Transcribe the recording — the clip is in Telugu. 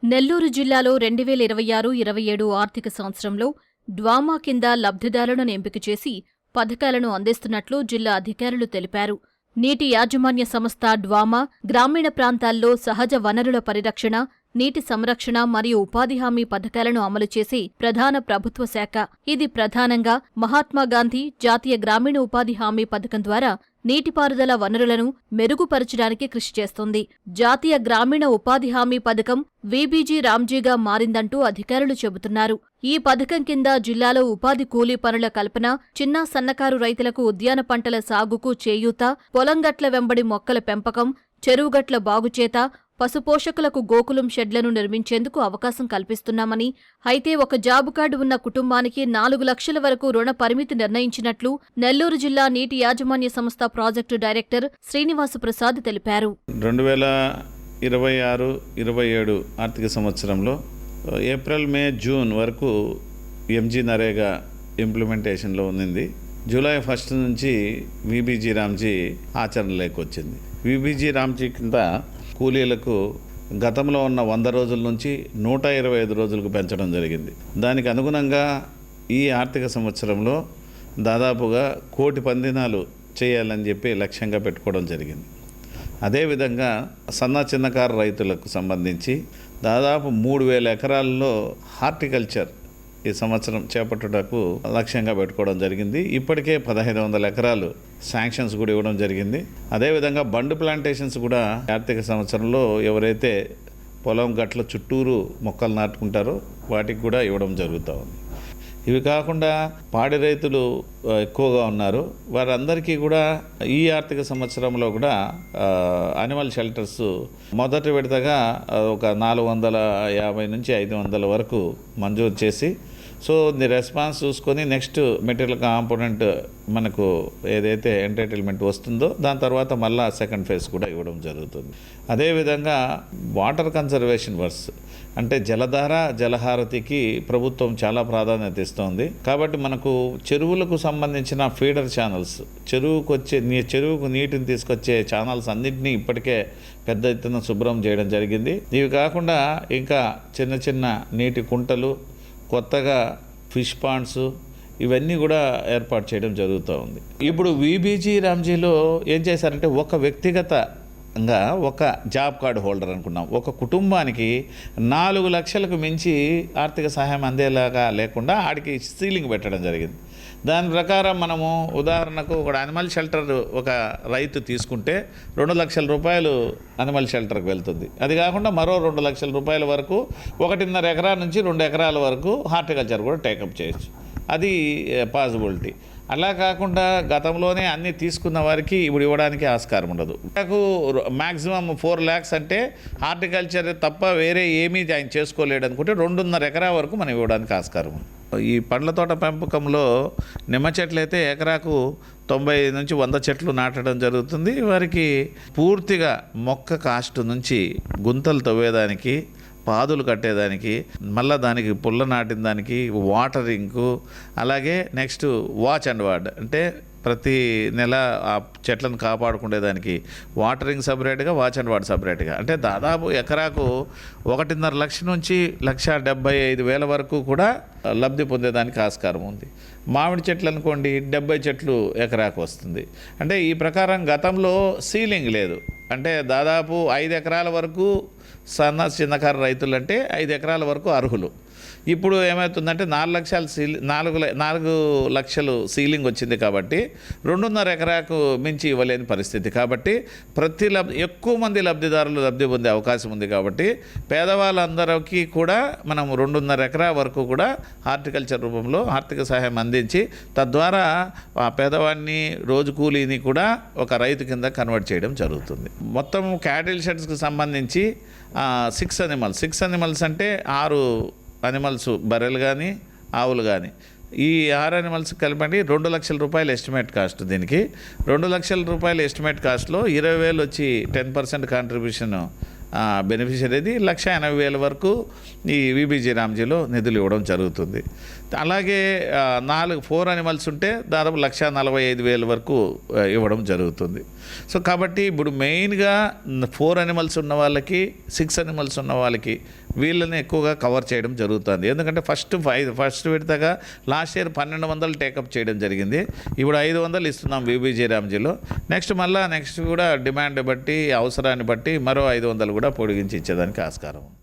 నెల్లూరు జిల్లాలో 2026-27 ఆర్థిక సంవత్సరంలో డ్వామా కింద లబ్ధిదారులను ఎంపిక చేసి పథకాలను అందిస్తున్నట్లు జిల్లా అధికారులు తెలిపారు. నీటి యాజమాన్య సంస్థ డ్వామా గ్రామీణ ప్రాంతాల్లో సహజ వనరుల పరిరక్షణ, నీటి సంరక్షణ మరియు ఉపాధి హామీ పథకాలను అమలు చేసే ప్రధాన ప్రభుత్వ శాఖ. ఇది ప్రధానంగా మహాత్మాగాంధీ జాతీయ గ్రామీణ ఉపాధి హామీ పథకం ద్వారా నీటిపారుదల వనరులను మెరుగుపరచడానికి కృషి చేస్తోంది. జాతీయ గ్రామీణ ఉపాధి హామీ పథకం వీబీజీ రామ్జీగా మారిందంటూ అధికారులు చెబుతున్నారు. ఈ పథకం కింద జిల్లాలో ఉపాధి కూలీ పనుల కల్పన, చిన్న సన్నకారు రైతులకు ఉద్యాన పంటల సాగుకు చేయూత, పొలంగట్ల వెంబడి మొక్కల పెంపకం, చెరువుగట్ల బాగుచేత, పశుపోషకులకు గోకులం షెడ్లను నిర్మించేందుకు అవకాశం కల్పిస్తున్నామని, అయితే ఒక జాబు కార్డు ఉన్న కుటుంబానికి 4 లక్షల వరకు రుణ పరిమితి నిర్ణయించినట్లు నెల్లూరు జిల్లా నీటి యాజమాన్య సంస్థ ప్రాజెక్టు డైరెక్టర్ శ్రీనివాసప్రసాద్ తెలిపారు. 2026-27 ఆర్థిక సంవత్సరంలో ఏప్రిల్, మే, జూన్ వరకు ఎంజీ నరేగా ఇంప్లిమెంటేషన్లో ఉంది. జూలై 1 నుంచి వీబీజీ రామ్జీ ఆచరణలోకి వచ్చింది. వీబీజీ రామ్జీ కింద కూలీలకు గతంలో ఉన్న 100 రోజుల నుంచి 125 రోజులకు పెంచడం జరిగింది. దానికి అనుగుణంగా ఈ ఆర్థిక సంవత్సరంలో దాదాపుగా 1 కోటి పందినాలు చేయాలని చెప్పి లక్ష్యంగా పెట్టుకోవడం జరిగింది. అదేవిధంగా చిన్నకారు రైతులకు సంబంధించి దాదాపు 3,000 ఎకరాల్లో హార్టికల్చర్ ఈ సంవత్సరం చేపట్టుటకు లక్ష్యంగా పెట్టుకోవడం జరిగింది. ఇప్పటికే 1,500 ఎకరాలు శాంక్షన్స్ కూడా ఇవ్వడం జరిగింది. అదేవిధంగా బండ్ ప్లాంటేషన్స్ కూడా ఆర్థిక సంవత్సరంలో ఎవరైతే పొలం గట్ల చుట్టూరు మొక్కలు నాటుకుంటారో వాటికి కూడా ఇవ్వడం జరుగుతూ ఉంది. ఇవి కాకుండా పాడి రైతులు ఎక్కువగా ఉన్నారు. వారందరికీ కూడా ఈ ఆర్థిక సంవత్సరంలో కూడా యానిమల్ షెల్టర్స్ మొదటి విడతగా ఒక 450 నుంచి 500 వరకు మంజూరు చేసి, సో రెస్పాన్స్ చూసుకొని నెక్స్ట్ మెటీరియల్ కాంపోనెంట్ మనకు ఏదైతే ఎంటైటిల్మెంట్ వస్తుందో దాని తర్వాత మళ్ళీ సెకండ్ ఫేజ్ కూడా ఇవ్వడం జరుగుతుంది. అదేవిధంగా వాటర్ కన్జర్వేషన్ వర్క్స్ అంటే జలధార, జలహారతికి ప్రభుత్వం చాలా ప్రాధాన్యత ఇస్తోంది. కాబట్టి మనకు చెరువులకు సంబంధించిన ఫీడర్ ఛానల్స్, చెరువుకు నీటిని తీసుకొచ్చే ఛానల్స్ అన్నింటినీ ఇప్పటికే పెద్ద ఎత్తున శుభ్రం చేయడం జరిగింది. ఇవి కాకుండా ఇంకా చిన్న చిన్న నీటి కుంటలు, కొత్తగా ఫిష్ పాండ్స్ ఇవన్నీ కూడా ఏర్పాటు చేయడం జరుగుతూ ఉంది. ఇప్పుడు వీబీజీ రామ్జీలో ఏం చేశారంటే ఒక వ్యక్తిగతంగా ఒక జాబ్ కార్డు హోల్డర్ అనుకున్నాం. ఒక కుటుంబానికి 4 లక్షలకు మించి ఆర్థిక సహాయం అందేలాగా లేకుండా ఆడికి సీలింగ్ పెట్టడం జరిగింది. దాని ప్రకారం మనము ఉదాహరణకు ఒక యానిమల్ షెల్టర్ ఒక రైతు తీసుకుంటే 2 లక్షల రూపాయలు యానిమల్ షెల్టర్కి వెళ్తుంది. అది కాకుండా మరో 2 లక్షల రూపాయల వరకు 1.5 ఎకరా నుంచి 2 ఎకరాల వరకు హార్టికల్చర్ కూడా టేకప్ చేయొచ్చు. అది పాసిబిలిటీ. అలా కాకుండా గతంలోనే అన్నీ తీసుకున్న వారికి ఇప్పుడు ఇవ్వడానికి ఆస్కారం ఉండదు. నాకు మ్యాక్సిమం 4 lakhs అంటే హార్టికల్చర్ తప్ప వేరే ఏమీ ఆయన చేసుకోలేడు అనుకుంటే 2.5 ఎకరా వరకు మనం ఇవ్వడానికి ఆస్కారం ఉంది. ఈ పండ్ల తోట పెంపకంలో నిమ్మ చెట్లు అయితే ఎకరాకు 90 నుంచి 100 చెట్లు నాటడం జరుగుతుంది. వారికి పూర్తిగా మొక్క కాస్ట్ నుంచి గుంతలు తవ్వేదానికి, పాదులు కట్టేదానికి, మళ్ళీ దానికి పుల్ల నాటిన దానికి వాటరింగ్కు, అలాగే నెక్స్ట్ వాచ్ అండ్ వార్డ్ అంటే ప్రతి నెల ఆ చెట్లను కాపాడుకునేదానికి వాటరింగ్ సపరేట్గా, వాచ్ అండ్ వార్డ్ సపరేట్గా, అంటే దాదాపు ఎకరాకు 1.5 లక్ష నుంచి 1,75,000 వరకు కూడా లబ్ధి పొందేదానికి ఆస్కారం ఉంది. మామిడి చెట్లు అనుకోండి 70 చెట్లు ఎకరాకు వస్తుంది. అంటే ఈ ప్రకారం గతంలో సీలింగ్ లేదు. అంటే దాదాపు 5 ఎకరాల వరకు చిన్నకారు రైతులు అంటే 5 ఎకరాల వరకు అర్హులు. ఇప్పుడు ఏమవుతుందంటే 4 లక్షలు సీలింగ్ వచ్చింది కాబట్టి 2.5 ఎకరాకు మించి ఇవ్వలేని పరిస్థితి. కాబట్టి ఎక్కువ మంది లబ్ధిదారులు లబ్ధి పొందే అవకాశం ఉంది. కాబట్టి పేదవాళ్ళందరికీ కూడా మనం 2.5 ఎకరా వరకు కూడా హార్టికల్చర్ రూపంలో ఆర్థిక సహాయం అందించి తద్వారా ఆ పేదవాడిని, రోజు కూలీని కూడా ఒక రైతు కింద కన్వర్ట్ చేయడం జరుగుతుంది. మొత్తం క్యాటిల్ షెడ్స్కి సంబంధించి 6 అనిమల్స్ అంటే 6 అనిమల్స్, బర్రెలు కానీ ఆవులు కానీ, ఈ 6 అనిమల్స్ కలిపండి 2 లక్షల రూపాయలు ఎస్టిమేట్ కాస్ట్. దీనికి 2 లక్షల రూపాయల ఎస్టిమేట్ కాస్ట్లో 20,000 వచ్చి 10% కాంట్రిబ్యూషన్ బెనిఫిషరీది, 1,80,000 వరకు ఈ వీబీజీ రామ్జీలో నిధులు ఇవ్వడం జరుగుతుంది. అలాగే 4 అనిమల్స్ ఉంటే దాదాపు 1,45,000 వరకు ఇవ్వడం జరుగుతుంది. సో కాబట్టి ఇప్పుడు మెయిన్గా 4 అనిమల్స్ ఉన్న వాళ్ళకి, 6 అనిమల్స్ ఉన్న వాళ్ళకి వీళ్ళని ఎక్కువగా కవర్ చేయడం జరుగుతుంది. ఎందుకంటే ఫస్ట్ విడతగా లాస్ట్ ఇయర్ 1200 టేకప్ చేయడం జరిగింది. ఇప్పుడు 500 ఇస్తున్నాం బీబీజీ రామ్జీలో. నెక్స్ట్ కూడా డిమాండ్ బట్టి అవసరాన్ని బట్టి మరో 500 కూడా పొడిగించి ఇచ్చేదానికి ఆస్కారం.